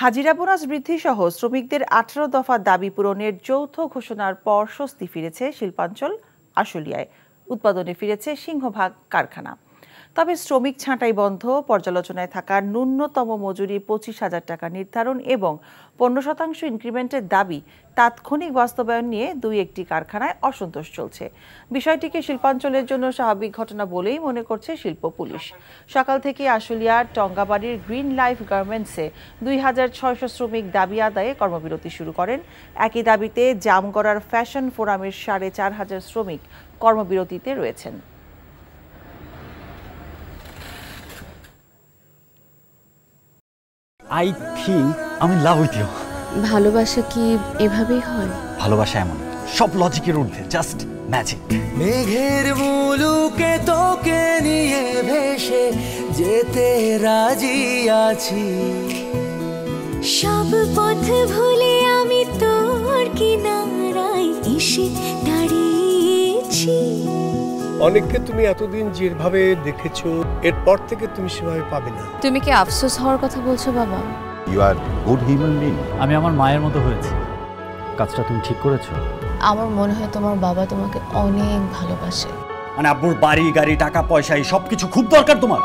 হাজিরা বোনাস বৃদ্ধি সহ শ্রমিকদের 18 দফা দাবি পূরণের যৌথ ঘোষণার পর স্বস্তি ফিরেছে শিল্পাঞ্চল আশুলিয়ায়। উৎপাদনে ফিরেছে সিংহভাগ কারখানা। তবে শ্রমিক ছাঁটাই বন্ধ, পর্যালোচনায় থাকা ন্যূনতম মজুরি 25,000 টাকা নির্ধারণ এবং 15% ইনক্রিমেন্টের দাবি তাৎক্ষণিক বাস্তবায়ন নিয়ে একটি কারখানায় অসন্তোষ চলছে। বিষয়টিকে শিল্পাঞ্চলের জন্য স্বাভাবিক ঘটনা বলেই মনে করছে শিল্প পুলিশ। সকাল থেকে আশুলিয়ার টঙ্গাবাড়ির গ্রিন লাইফ গার্মেন্টসে 2600 শ্রমিক দাবি আদায়ে কর্মবিরতি শুরু করেন। একই দাবিতে জামগড়ার ফ্যাশন ফোরামের 4,500 শ্রমিক কর্মবিরতিতে রয়েছেন। I think I'm in love with you. ভালোবাসা কি এভাবেই হয়? ভালোবাসা এমন সব লজিকের ঊর্ধ্বে, জাস্ট ম্যাজিক। মেঘের মুলুকে তোকে নিয়ে ভেসে যেতে রাজি আছি, সব পথ ভুলে আমি তোর কিনারায় এসে দাঁড়িয়েছি। অনেককে তুমি এতদিন যেভাবে দেখেছো, এরপর থেকে তুমি সেভাবে পাবে না। তুমি কি আফসোস হওয়ার কথা বলছো বাবা? You are good human being. আমি আমার মায়ের মতো হয়েছি। কাজটা তুমি ঠিক করেছো। আমার মনে হয় তোমার বাবা তোমাকে অনেক ভালোবাসে। মানে আব্বুর বাড়ি গাড়ি টাকা পয়সা এই সবকিছু খুব দরকার তোমার।